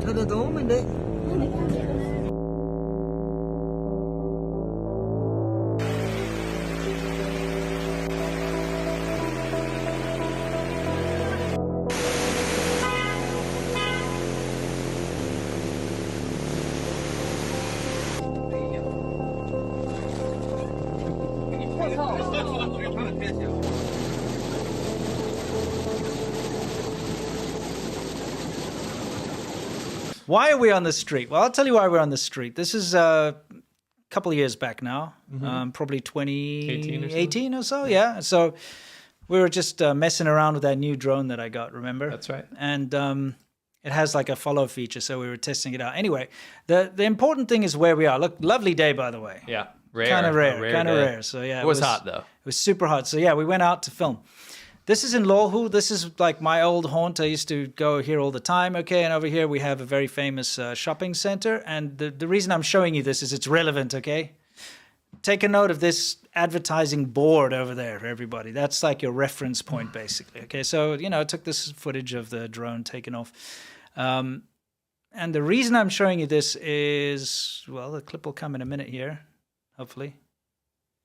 它的东门的。 Why are we on the street? Well, I'll tell you why we're on the street. This is a couple of years back now, probably 2018 or so. Yeah. So we were just messing around with that new drone that I got, remember? That's right. And it has like a follow feature, so we were testing it out. Anyway, the important thing is where we are. Look, lovely day, by the way. Yeah. Rare. Kind of rare. So yeah. It was hot, though. It was super hot. So yeah, we went out to film. This is in Luohu. This is like my old haunt. I used to go here all the time, okay? And over here we have a very famous shopping center. And the reason I'm showing you this is it's relevant, okay? Take a note of this advertising board over there, everybody. That's like your reference point, basically, okay? So, you know, I took this footage of the drone taking off. And the reason I'm showing you this is, well, the clip will come in a minute here, hopefully.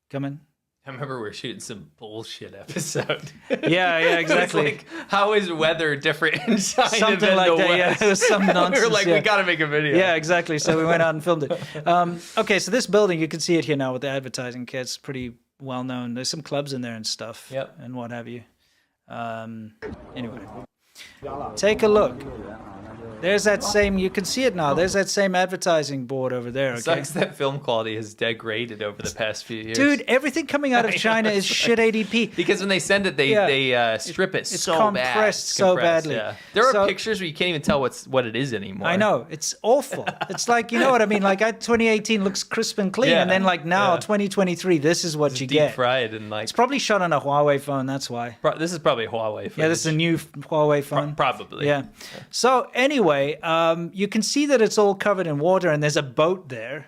Come in. I remember we were shooting some bullshit episode. Yeah, exactly. Like, how is weather different in China Something than like the that, West? yeah. It was some nonsense. We were like, yeah. we got to make a video. Yeah, exactly. So we went out and filmed it. Okay, so this building, you can see it here now with the advertising kits. Pretty well known. There's some clubs in there and stuff. Yep. And what have you. Anyway, take a look. There's that same, you can see it now. There's that same advertising board over there. Okay? It sucks that film quality has degraded over the past few years. Dude, everything coming out of China is shit ADP. Because when they send it, they strip it It's so compressed bad. so badly. Yeah. There are pictures where you can't even tell what it is anymore. I know. It's awful. It's like, you know what I mean? Like 2018 looks crisp and clean. Yeah. And then like now, 2023, this is what It's you deep get. fried and like. It's probably shot on a Huawei phone. That's why. This is probably a Huawei phone. Yeah, this is a new Huawei phone. Probably. Yeah. So anyway, you can see that it's all covered in water and there's a boat there.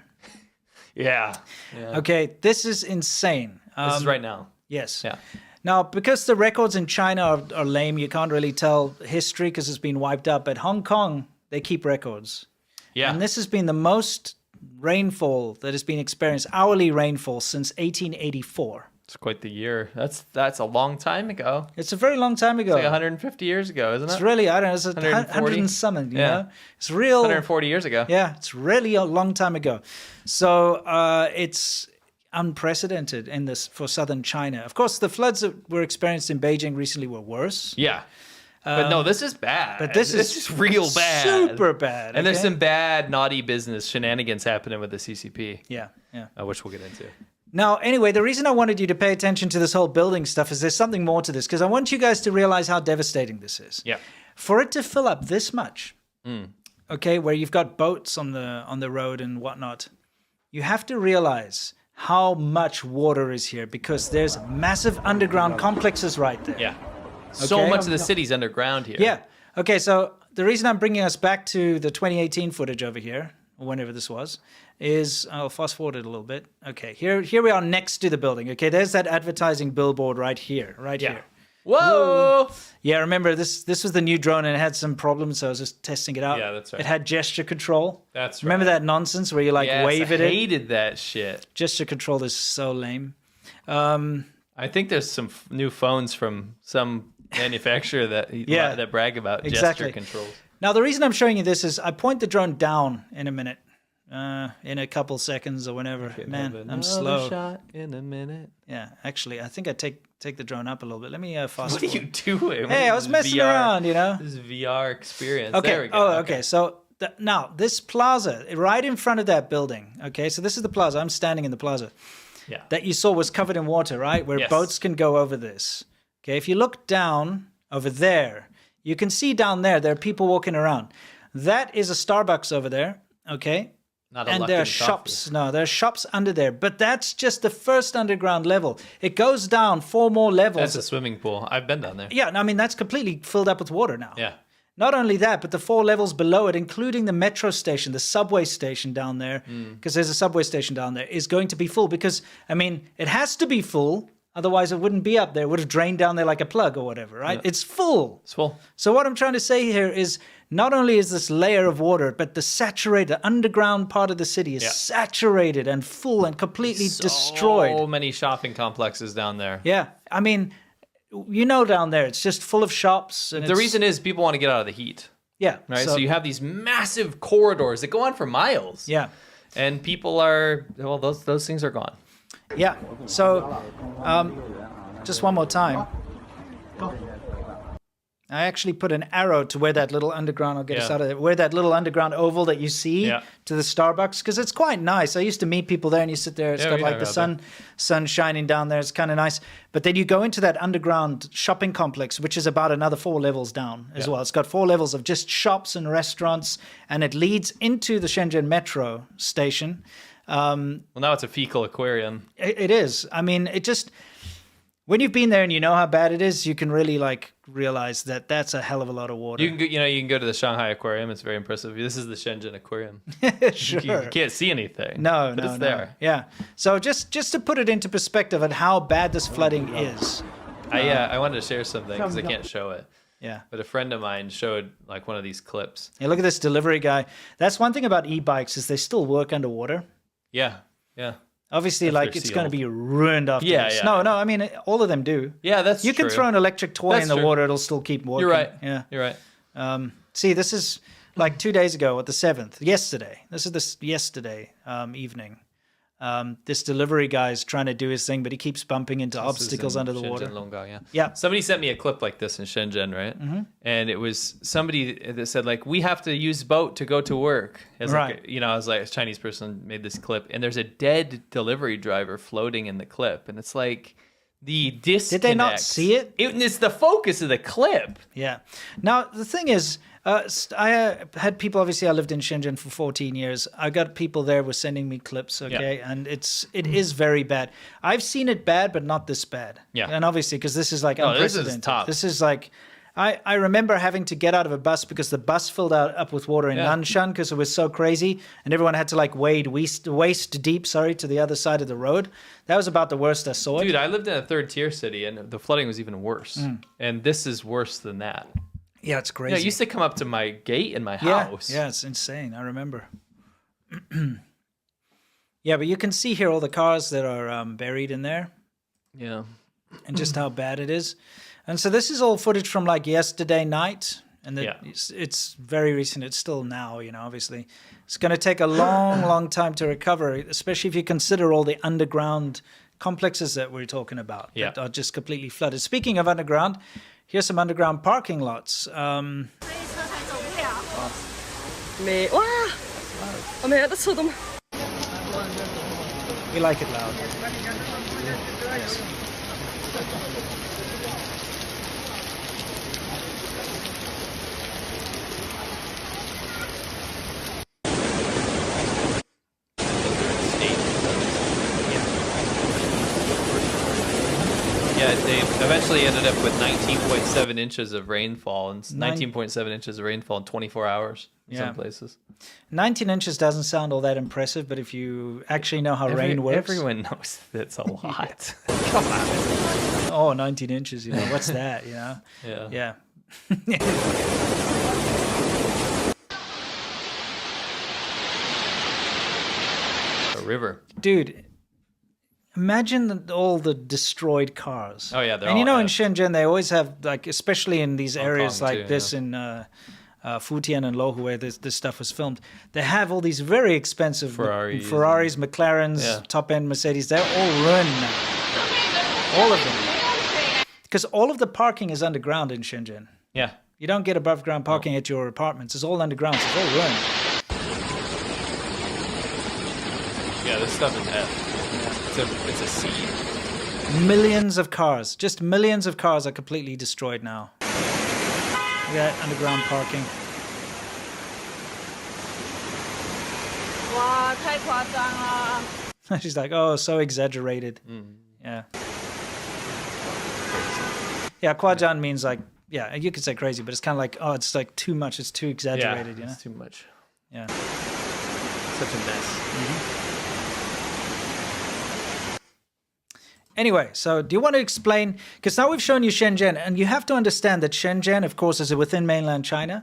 Yeah. Okay, this is insane. This is right now. Yes. Yeah. Now, because the records in China are lame, you can't really tell history because it's been wiped out. But Hong Kong, they keep records. Yeah. And this has been the most rainfall that has been experienced, hourly rainfall, since 1884. It's quite the year. That's a long time ago. It's a very long time ago. It's like 150 years ago, isn't it? It's really, I don't know, it's 100 and something, you know? It's real. 140 years ago. Yeah, it's really a long time ago. So it's unprecedented in this for southern China. Of course, the floods that were experienced in Beijing recently were worse. Yeah. But no, this is bad. But this is real bad. Super bad. And there's some bad, naughty business shenanigans happening with the CCP. Yeah. Which we'll get into. Now, anyway, the reason I wanted you to pay attention to this whole building stuff is there's something more to this, because I want you guys to realize how devastating this is. Yeah. For it to fill up this much, okay, where you've got boats on the road and whatnot, you have to realize how much water is here, because there's massive underground complexes right there. Yeah. So much of the city's underground here. Yeah. Okay, so the reason I'm bringing us back to the 2018 footage over here, or whenever this was, is I'll fast forward it a little bit. Okay, here we are next to the building. Okay, there's that advertising billboard right here, here. Whoa! Yeah, remember this was the new drone and it had some problems, so I was just testing it out. Yeah, that's right. It had gesture control. That's right. Remember that nonsense where you like wave at I it? hated that shit. Gesture control is so lame. I think there's some new phones from some manufacturer that brag about gesture controls. Now, the reason I'm showing you this is I point the drone down in a minute, in a couple seconds or whenever. Man, I'm slow. Shot in a minute. Yeah, actually, I think I take the drone up a little bit. Let me fast What are you doing? Hey, I was messing around, you know. This is VR experience. Okay. There we go. Oh, okay. So now this plaza, right in front of that building. Okay, so this is the plaza. I'm standing in the plaza. Yeah. That you saw was covered in water, right? Where boats can go over this. Okay, if you look down over there, you can see down there are people walking around. That is a Starbucks over there. Okay. And there are shops. No, there are shops under there. But that's just the first underground level. It goes down 4 more levels. That's a swimming pool. I've been down there. Yeah, I mean, that's completely filled up with water now. Yeah. Not only that, but the 4 levels below it, including the metro station, the subway station down there, because there's a subway station down there, is going to be full. Because, I mean, it has to be full. Otherwise, it wouldn't be up there. It would have drained down there like a plug or whatever, right? Yeah. It's full. It's full. So what I'm trying to say here is not only is this layer of water, but the saturated, underground part of the city is saturated and full and completely destroyed. So many shopping complexes down there. Yeah. I mean, you know down there, it's just full of shops. And the reason is people want to get out of the heat. Yeah. Right? So you have these massive corridors that go on for miles. Yeah. And people are, well, those things are gone. Yeah. So, just one more time. I actually put an arrow to where that little underground, I'll get us out of there, where that little underground oval that you see to the Starbucks, because it's quite nice. I used to meet people there and you sit there, it's got like the sun shining down there. It's kind of nice. But then you go into that underground shopping complex, which is about another 4 levels down as well. It's got 4 levels of just shops and restaurants, and it leads into the Shenzhen metro station. Well, now it's a fecal aquarium. It is. I mean, it just... When you've been there and you know how bad it is, you can really realize that that's a hell of a lot of water. You can go to the Shanghai Aquarium. It's very impressive. This is the Shenzhen Aquarium. Sure. You can't see anything. No, it's there. Yeah. So just to put it into perspective of how bad this flooding is. I wanted to share something because I can't show it. Yeah. But a friend of mine showed one of these clips. Yeah, look at this delivery guy. That's one thing about e-bikes is they still work underwater. Yeah. Yeah. Obviously, it's going to be ruined after this. No, I mean, all of them do. Yeah, that's true. You can throw an electric toy in the water, it'll still keep working. You're right. Yeah. You're right. See, this is 2 days ago at the 7th, yesterday. This is yesterday evening. This delivery guy is trying to do his thing, but he keeps bumping into obstacles under the water. Yeah. Somebody sent me a clip like this in Shenzhen, right? Mm-hmm. And it was somebody that said, we have to use boat to go to work. I was like, a Chinese person made this clip, and there's a dead delivery driver floating in the clip. And it's like the disconnect. Did they not see it? It's the focus of the clip. Yeah. Now, the thing is, I had people, obviously I lived in Shenzhen for 14 years. I got people there were sending me clips, okay? Yeah. And it is very bad. I've seen it bad, but not this bad. Yeah. And obviously, because this is unprecedented. This is tough. This is I remember having to get out of a bus because the bus filled up with water in Nanshan because it was so crazy. And everyone had to wade waist deep, to the other side of the road. That was about the worst I saw it. Dude, I lived in a 3rd-tier city, and the flooding was even worse. And this is worse than that. Yeah, it's crazy. It used to come up to my gate in my house. Yeah, it's insane. I remember. Yeah, but you can see here all the cars that are buried in there. Yeah. And just how bad it is. And so this is all footage from yesterday night. And it's very recent. It's still now, obviously. It's going to take a long, long time to recover, especially if you consider all the underground complexes that we're talking about that are just completely flooded. Speaking of underground, here's some underground parking lots. We like it loud. Yes. Yeah, they eventually ended up with 19.7 inches of rainfall and 19.7 inches of rainfall in 24 hours in some places. 19 inches doesn't sound all that impressive, but if you actually know how rain works... Everyone knows that's a lot. Come on. Oh, 19 inches, what's that, Yeah. A river. Dude... Imagine all the destroyed cars. Oh, yeah. And in Shenzhen, they always have, especially in these areas this in Futian and Lohu, where this stuff was filmed, they have all these very expensive Ferraris, McLarens, top-end Mercedes. They're all ruined now. All of them. Because all of the parking is underground in Shenzhen. Yeah. You don't get above-ground parking at your apartments. It's all underground. So it's all ruined. Yeah, this stuff is heavy. It's a seed. Millions of cars, just millions of cars are completely destroyed now. Yeah, underground parking. She's like, oh, so exaggerated. Yeah. Yeah, Kwajan means like, yeah, you could say crazy, but it's kind of like, oh, it's like too much. It's too exaggerated, you know? It's too much. Yeah. Such a mess. Anyway, so do you want to explain, because now we've shown you Shenzhen, and you have to understand that Shenzhen, of course, is within mainland China.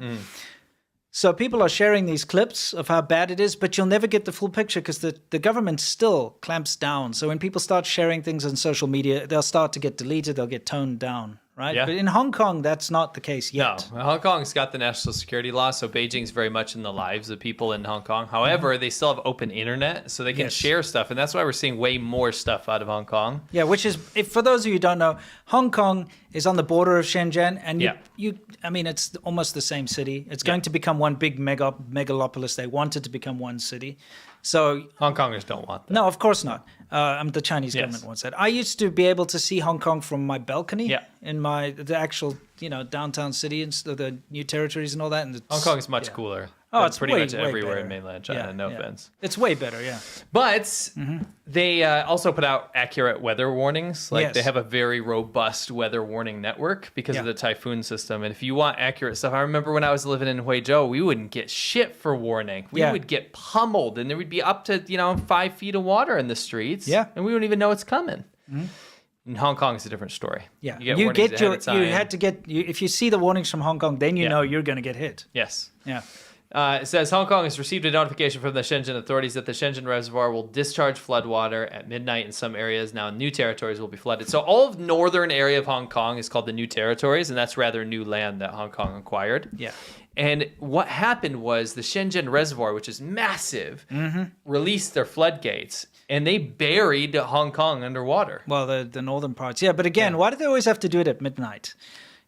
So people are sharing these clips of how bad it is, but you'll never get the full picture because the government still clamps down. So when people start sharing things on social media, they'll start to get deleted, they'll get toned down, right? Yeah. But in Hong Kong, that's not the case yet. No, Hong Kong's got the national security law, so Beijing's very much in the lives of people in Hong Kong. However, they still have open internet, so they can share stuff, and that's why we're seeing way more stuff out of Hong Kong. Yeah, which is, for those of you who don't know, Hong Kong is on the border of Shenzhen, and I mean, it's almost the same city. It's going to become one big megalopolis. They want it to become one city. So Hong Kongers don't want that. No, of course not. The Chinese government wants that. I used to be able to see Hong Kong from my balcony in the actual, downtown city and the new territories and all that. And Hong Kong is much cooler. Oh, it's pretty much way everywhere better. in mainland China. No offense. It's way better, yeah. But they also put out accurate weather warnings. Like they have a very robust weather warning network because of the typhoon system. And if you want accurate stuff, I remember when I was living in Huizhou, we wouldn't get shit for warning. We would get pummeled, and there would be up to 5 feet of water in the streets. Yeah, and we wouldn't even know it's coming. In Hong Kong, it's a different story. Yeah, you had to get if you see the warnings from Hong Kong, then you know you're going to get hit. Yes. Yeah. It says Hong Kong has received a notification from the Shenzhen authorities that the Shenzhen Reservoir will discharge floodwater at midnight in some areas. Now, new territories will be flooded. So all of northern area of Hong Kong is called the new territories, and that's rather new land that Hong Kong acquired. Yeah. And what happened was the Shenzhen Reservoir, which is massive, released their floodgates, and they buried Hong Kong underwater. Well, the northern parts. Yeah, but again, why do they always have to do it at midnight?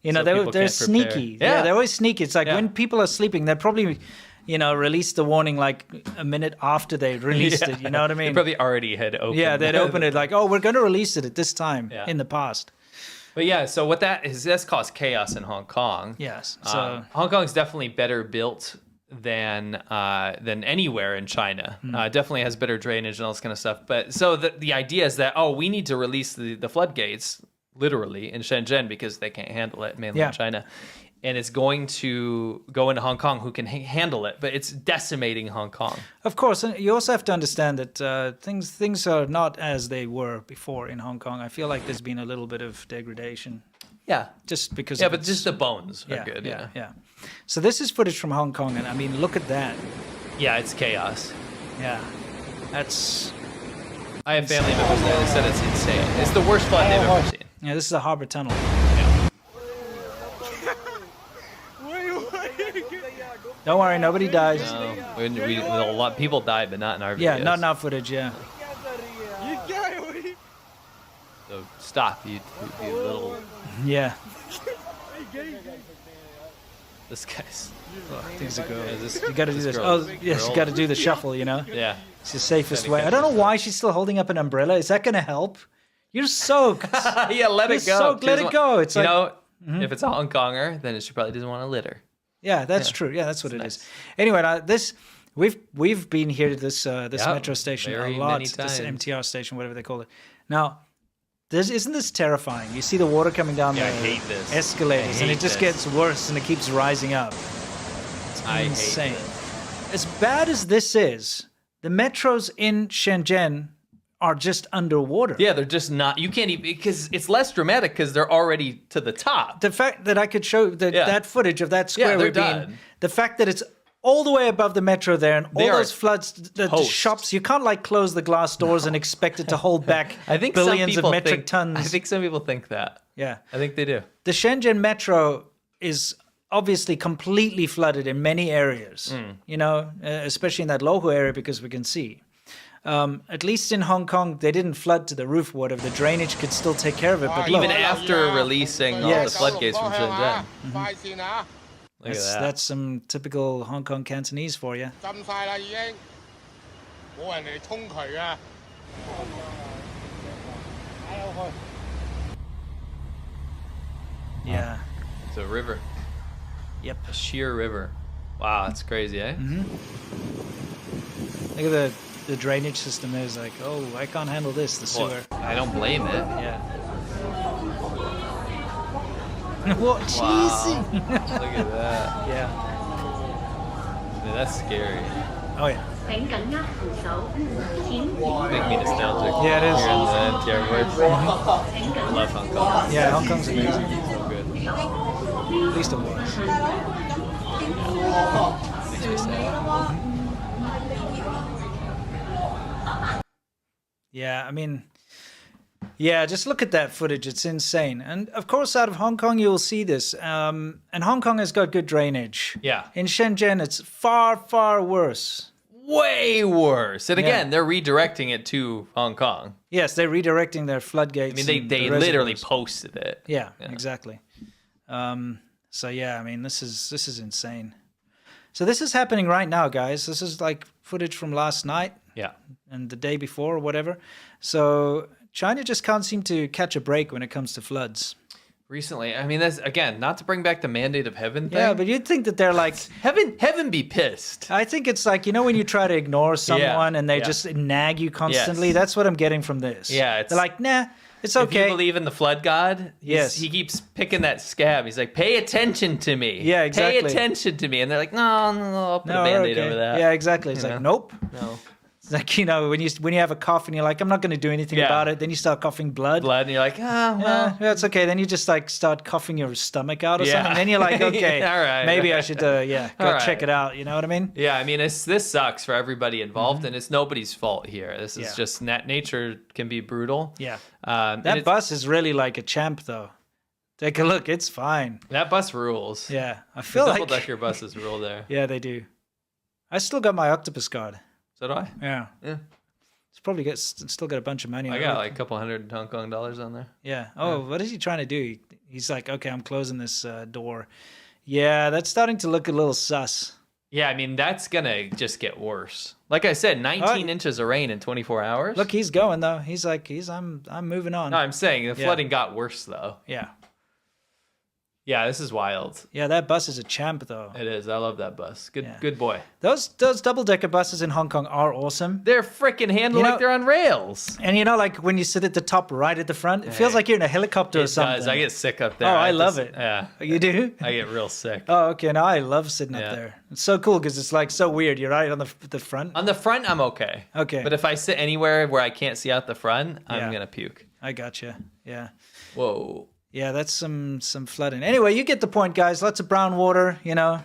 So they're sneaky. Yeah, they're always sneaky. It's like when people are sleeping, they probably, release the warning like a minute after they released it. You know what I mean? They probably already had opened. Yeah, they'd open it like, oh, we're going to release it at this time in the past. But yeah, so what that's caused chaos in Hong Kong. Yes. So Hong Kong's definitely better built than anywhere in China. Definitely has better drainage and all this kind of stuff. But so the idea is that, we need to release the floodgates, literally, in Shenzhen because they can't handle it in mainland China. And it's going to go into Hong Kong, who can handle it, but it's decimating Hong Kong. Of course, and you also have to understand that things are not as they were before in Hong Kong. I feel like there's been a little bit of degradation. Yeah. Just because but just the bones are good. Yeah. So this is footage from Hong Kong, and I mean, look at that. Yeah, it's chaos. Yeah. That's... I have family members there. They said it's insane. It's the worst flood they've ever seen. Yeah, this is a harbor tunnel. Yeah. Don't worry, nobody dies. No, a lot of people died, but not in our videos. Yeah, not in our footage, yeah. So stop, you little... Yeah. This guy's... Things are good. You got to do this. Oh, yes, you got to do the shuffle, Yeah. It's the safest way. I don't know why she's still holding up an umbrella. Is that going to help? You're soaked. Yeah, let it go. Let it go. It's like, if it's a Hong Konger, then she probably doesn't want to litter. Yeah, that's true. Yeah, that's what it is. Anyway, we've been here to this metro station a lot. This MTR station, whatever they call it. Now, isn't this terrifying? You see the water coming down the escalators, and it just gets worse, and it keeps rising up. It's insane. As bad as this is, the metros in Shenzhen are just underwater. Yeah, they're just not. You can't even, because it's less dramatic because they're already to the top. The fact that I could show that footage of that square would be the fact that it's all the way above the metro there, and all those floods, the shops, you can't like close the glass doors and expect it to hold back billions of metric tons. I think some people think that. Yeah. I think they do. The Shenzhen metro is obviously completely flooded in many areas, especially in that local area because we can see. At least in Hong Kong, they didn't flood to the roof. Whatever, the drainage could still take care of it. But even after releasing all the floodgates from Shenzhen. Look at that. That's some typical Hong Kong Cantonese for you. Yeah. It's a river. Yep. A sheer river. Wow, that's crazy, eh? Look at the drainage system there. It's like, oh, I can't handle this, the sewer. Well, I don't blame it. Yeah. What cheesy! Wow. Look at that. Yeah. Man, that's scary. Oh yeah. Make me nostalgic. Yeah, it is. Hearing the NTR words. I love Hong Kong. Yeah, Hong Kong's amazing. So good. At least it was. Makes me sad. Yeah, I mean, yeah, just look at that footage. It's insane. And of course, out of Hong Kong, you will see this. And Hong Kong has got good drainage. Yeah. In Shenzhen, it's far, far worse. Way worse. And again, they're redirecting it to Hong Kong. Yes, they're redirecting their floodgates. I mean, they literally posted it. Yeah, exactly. So yeah, I mean, this is insane. So this is happening right now, guys. This is like footage from last night. Yeah. And the day before or whatever. So China just can't seem to catch a break when it comes to floods. Recently, I mean, that's again not to bring back the mandate of heaven thing. Yeah, but you'd think that they're like heaven be pissed. I think it's like, you know, when you try to ignore someone and they just nag you constantly. Yes. That's what I'm getting from this. Yeah, they're like, nah, it's If okay. you believe in the flood god, Yes. he keeps picking that scab. He's like, pay attention to me. Yeah, exactly. Pay attention to me. And they're like, no, I'll put a Band-Aid over that. Yeah, exactly. It's like, nope. No. It's like, you know, when you have a cough and you're like, I'm not going to do anything about it. Then you start coughing blood. And you're like, well. Yeah, it's okay. Then you just like start coughing your stomach out or something. And then you're like, okay, all right. maybe I should, go check it out. You know what I mean? Yeah, I mean, this sucks for everybody involved, and it's nobody's fault here. This is just nature can be brutal. Yeah. That bus is really like a champ, though. Take a look. It's fine. That bus rules. Yeah. I feel like double-decker buses rule there. Yeah, they do. I still got my octopus card. So do I. Yeah. It's probably still got a bunch of money on it. I got like a couple $100 Hong Kong dollars on there. Yeah. Oh, what is he trying to do? He's like, okay, I'm closing this door. Yeah, that's starting to look a little sus. Yeah, I mean, that's going to just get worse. Like I said, 19 inches of rain in 24 hours. Look, he's going, though. He's like, I'm moving on. No, I'm saying the flooding got worse, though. Yeah. Yeah, this is wild. Yeah, that bus is a champ, though. It is. I love that bus. Good boy. Those double-decker buses in Hong Kong are awesome. They're freaking handled like they're on rails. And you know, like when you sit at the top right at the front, it feels like you're in a helicopter or something. It does. I get sick up there. Oh, I love it. Yeah. You do? I get real sick. Oh, okay. No, I love sitting up there. It's so cool because it's like so weird. You're right on the front. On the front, I'm okay. Okay. But if I sit anywhere where I can't see out the front, I'm going to puke. I gotcha. Yeah. Whoa. Yeah, that's some flooding. Anyway, you get the point, guys. Lots of brown water, you know.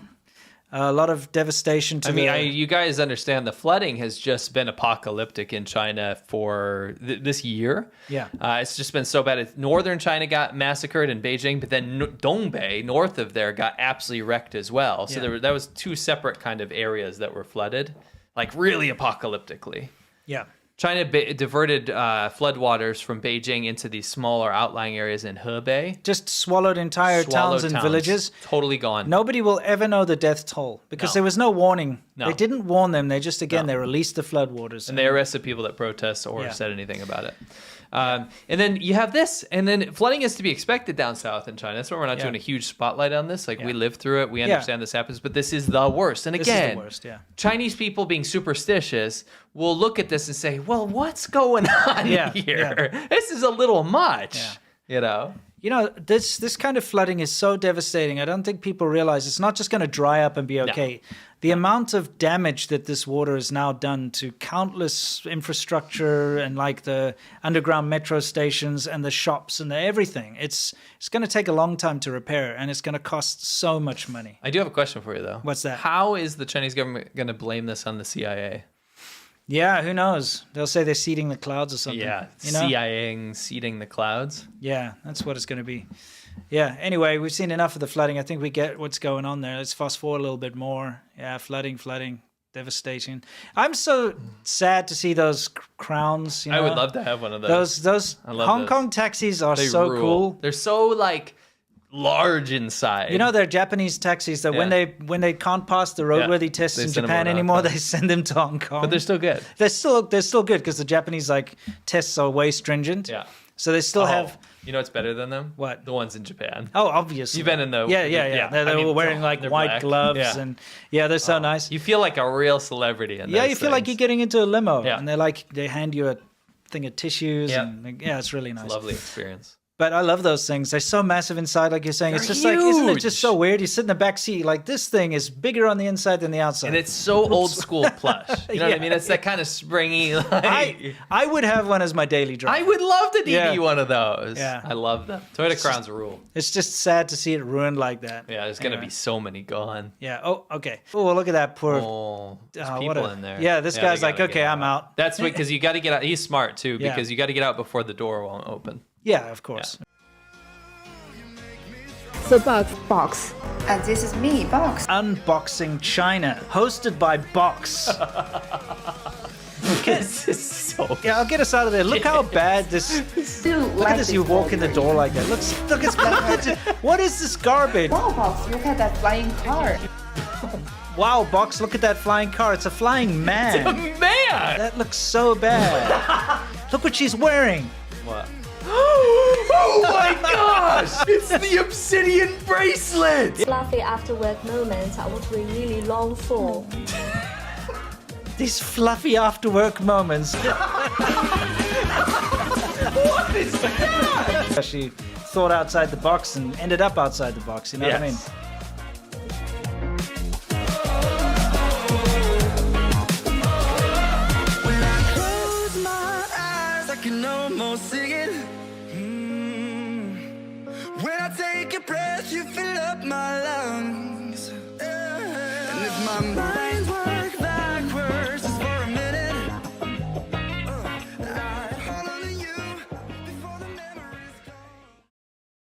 A lot of devastation to you guys understand the flooding has just been apocalyptic in China for this year. Yeah. It's just been so bad. Northern China got massacred in Beijing, but then Dongbei, north of there, got absolutely wrecked as well. So that was two separate kind of areas that were flooded, like really apocalyptically. Yeah. China diverted floodwaters from Beijing into these smaller outlying areas in Hebei. Just swallowed entire towns and villages. Totally gone. Nobody will ever know the death toll because there was no warning. No. They didn't warn them. They just, they released the floodwaters. And they arrested people that protest or said anything about it. And then you have this, and then flooding is to be expected down south in China. That's why we're not doing a huge spotlight on this. Like we live through it, we understand this happens, but this is the worst. And again, this is the worst, Chinese people being superstitious will look at this and say, "Well, what's going on here? Yeah. This is a little much." You know. You know, this kind of flooding is so devastating. I don't think people realize it's not just going to dry up and be okay. No. The amount of damage that this water has now done to countless infrastructure and like the underground metro stations and the shops and everything, it's going to take a long time to repair, and it's going to cost so much money. I do have a question for you, though. What's that? How is the Chinese government going to blame this on the CIA? Yeah, who knows? They'll say they're seeding the clouds or something. Yeah, you know? CIA seeding the clouds. Yeah, that's what it's going to be. Yeah, anyway, we've seen enough of the flooding. I think we get what's going on there. Let's fast forward a little bit more. Yeah, flooding, devastation. I'm so sad to see those crowns. You know? I would love to have one of those. Those Hong Kong taxis are so cool. They're so like large inside. You know, they're Japanese taxis that when they can't pass the roadworthy tests in Japan anymore, they send them to Hong Kong. But they're still good. They're still good because the Japanese like tests are way stringent. Yeah. So they still have You know what's better than them? What? The ones in Japan. Oh, obviously. You've been in the... Yeah. They were wearing like they're white black. gloves Yeah. and they're so nice. You feel like a real celebrity in Yeah, those you feel like you're things. getting into a limo, Yeah. and they hand you a thing of tissues, and it's really nice. Lovely experience. But I love those things. They're so massive inside, like you're saying. They're it's just like, isn't it huge. just so weird? You sit in the back seat, like this thing is bigger on the inside than the outside. And it's so old school plush. You know what I mean? It's that kind of springy. Like, I would have one as my daily driver. I would love to DD Yeah. one of those. Yeah. I love them. Toyota Crown's a rule. It's just sad to see it ruined like that. Yeah, there's going to be so many gone. Yeah. Oh, okay. Oh, look at that poor. Oh, there's what people a- in there. Yeah, this they guy's gotta like, get okay, I'm out. That's because you got to get out. He's smart too, Yeah. because you got to get out before the door won't open. Yeah, of course. So Box. And this is me, Box. Unboxing China, hosted by Box. This is so... Yeah, I'll get us out of there. Look how bad this. Look at this. You walk in the door like that. Look at what is this garbage? Wow, Box, look at that flying car. Wow, Box, look at that flying car. It's a flying man. Man! That looks so bad. Look what she's wearing. What? Oh my gosh! It's the obsidian bracelet! Fluffy after work moments are what we really long for. These fluffy after work moments. What is that? She thought outside the box and ended up outside the box. You know what I mean? Yes. When I close my eyes, I can almost see it. When I take a breath, you fill up my lungs. And if my mind's